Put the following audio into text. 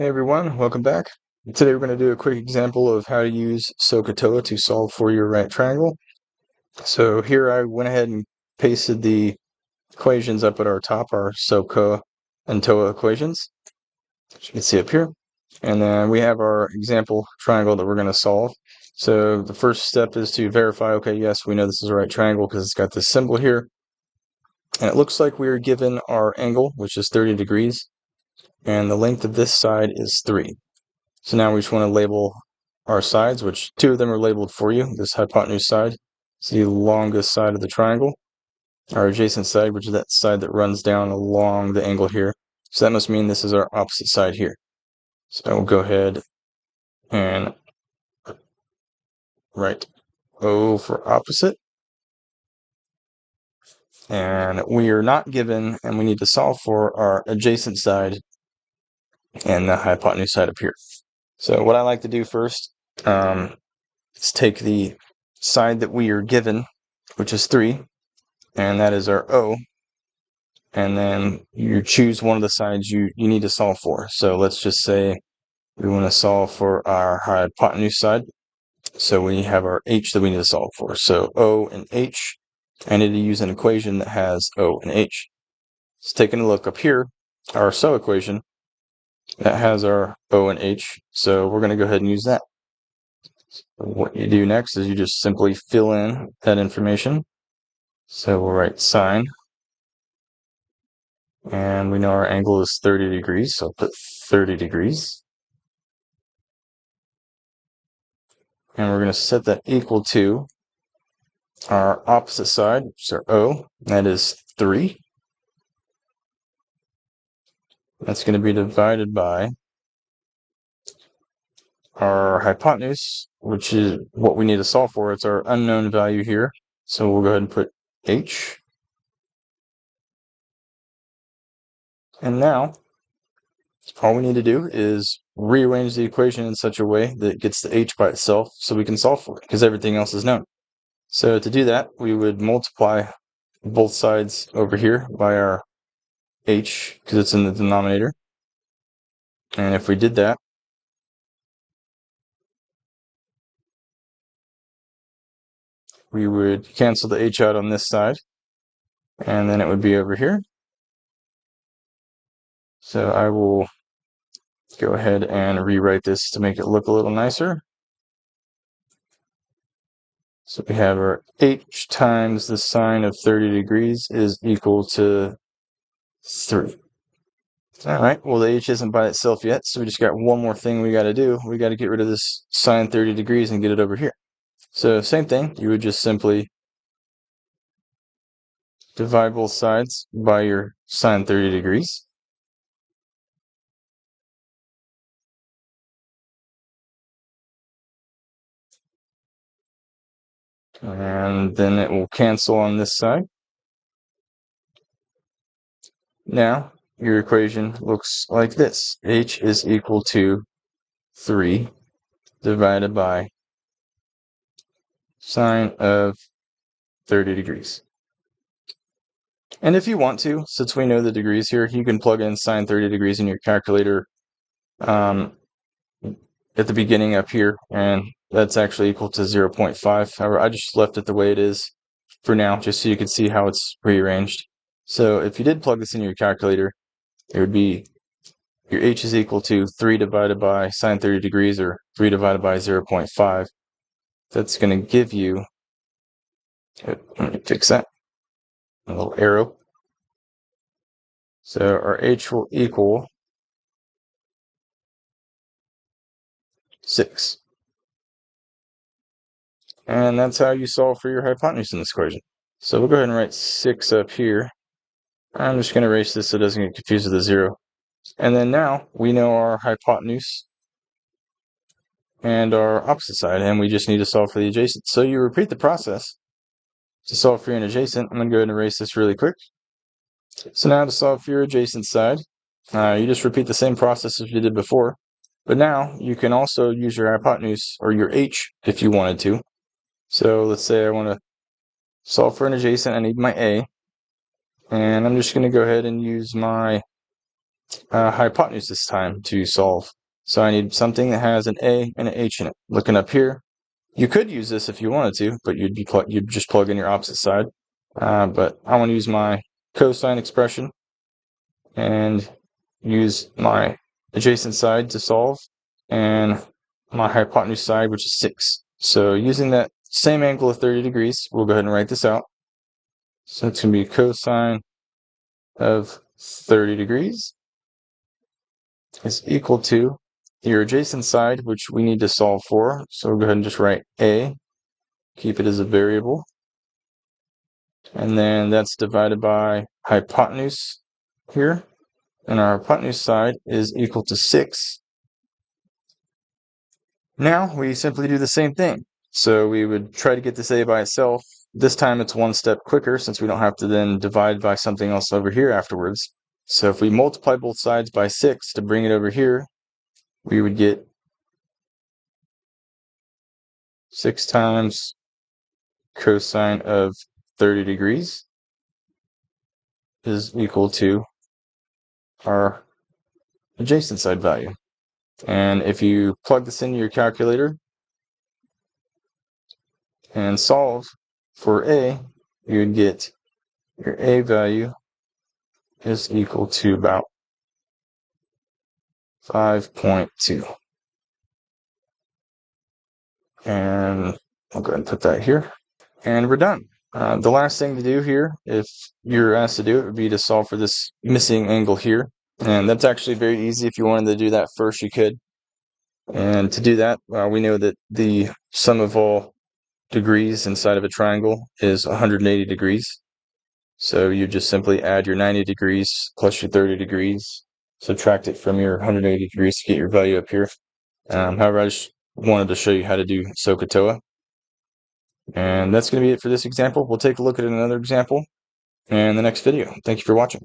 Hey everyone, welcome back. Today we're going to do a quick example of how to use SOHCAHTOA to solve for your right triangle. So here I went ahead and pasted the equations up at our top, our SOHCAHTOA and TOA equations, as you can see up here. And then we have our example triangle that we're going to solve. So the first step is to verify, okay, yes, we know this is a right triangle because it's got this symbol here. And it looks like we are given our angle, which is 30 degrees, and the length of this side is 3. So now we just want to label our sides, which 2 of them are labeled for you. This hypotenuse side is the longest side of the triangle. Our adjacent side, which is that side that runs down along the angle here. So that must mean this is our opposite side here. So we'll go ahead and write O for opposite. And we are not given, and we need to solve for our adjacent side and the hypotenuse side up here. So what I like to do first is take the side that we are given, which is 3, and that is our O, and then you choose one of the sides you need to solve for. So let's just say we want to solve for our hypotenuse side. So we have our H that we need to solve for. So O and H, I need to use an equation that has O and H. So taking a look up here, our SO equation, that has our O and H, so we're going to go ahead and use that. What you do next is you just simply fill in that information. So we'll write sine, and we know our angle is 30 degrees, so I'll put 30 degrees. And we're going to set that equal to our opposite side, which is our O, that is 3. That's going to be divided by our hypotenuse, which is what we need to solve for. It's our unknown value here. So we'll go ahead and put H. And now, all we need to do is rearrange the equation in such a way that it gets the H by itself so we can solve for it, because everything else is known. So to do that, we would multiply both sides over here by our H, because it's in the denominator. And if we did that, we would cancel the H out on this side, and then it would be over here. So I will go ahead and rewrite this to make it look a little nicer. So we have our H times the sine of 30 degrees is equal to 3. All right, well, the H isn't by itself yet, so we just got one more thing we got to do. We got to get rid of this sine 30 degrees and get it over here. So same thing, you would just simply divide both sides by your sine 30 degrees. And then it will cancel on this side. Now, your equation looks like this. H is equal to 3 divided by sine of 30 degrees. And if you want to, since we know the degrees here, you can plug in sine 30 degrees in your calculator at the beginning up here, and that's actually equal to 0.5. However, I just left it the way it is for now, just so you can see how it's rearranged. So if you did plug this in your calculator, it would be your H is equal to 3 divided by sine 30 degrees, or 3 divided by 0.5. That's going to give you, let me fix that, a little arrow. So our H will equal 6. And that's how you solve for your hypotenuse in this equation. So we'll go ahead and write 6 up here. I'm just going to erase this so it doesn't get confused with the 0. And then now we know our hypotenuse and our opposite side, and we just need to solve for the adjacent. So you repeat the process to solve for an adjacent. I'm going to go ahead and erase this really quick. So now to solve for your adjacent side, you just repeat the same process as you did before. But now you can also use your hypotenuse, or your H, if you wanted to. So let's say I want to solve for an adjacent. I need my A. And I'm just going to go ahead and use my hypotenuse this time to solve. So I need something that has an A and an H in it. Looking up here, you could use this if you wanted to, but you'd just plug in your opposite side. But I want to use my cosine expression and use my adjacent side to solve, and my hypotenuse side, which is 6. So using that same angle of 30 degrees, we'll go ahead and write this out. So it's going to be cosine of 30 degrees is equal to your adjacent side, which we need to solve for. So we'll go ahead and just write A, keep it as a variable. And then that's divided by hypotenuse here. And our hypotenuse side is equal to 6. Now we simply do the same thing. So we would try to get this A by itself. This time it's one step quicker since we don't have to then divide by something else over here afterwards. So if we multiply both sides by 6 to bring it over here, we would get 6 times cosine of 30 degrees is equal to our adjacent side value. And if you plug this into your calculator and solve for A, you would get your A value is equal to about 5.2. And I'll go ahead and put that here. And we're done. The last thing to do here, if you're asked to do it, would be to solve for this missing angle here. And that's actually very easy. If you wanted to do that first, you could. And to do that, we know that the sum of all degrees inside of a triangle is 180 degrees. So you just simply add your 90 degrees plus your 30 degrees, subtract it from your 180 degrees to get your value up here. However, I just wanted to show you how to do SOHCAHTOA. And that's going to be it for this example. We'll take a look at another example in the next video. Thank you for watching.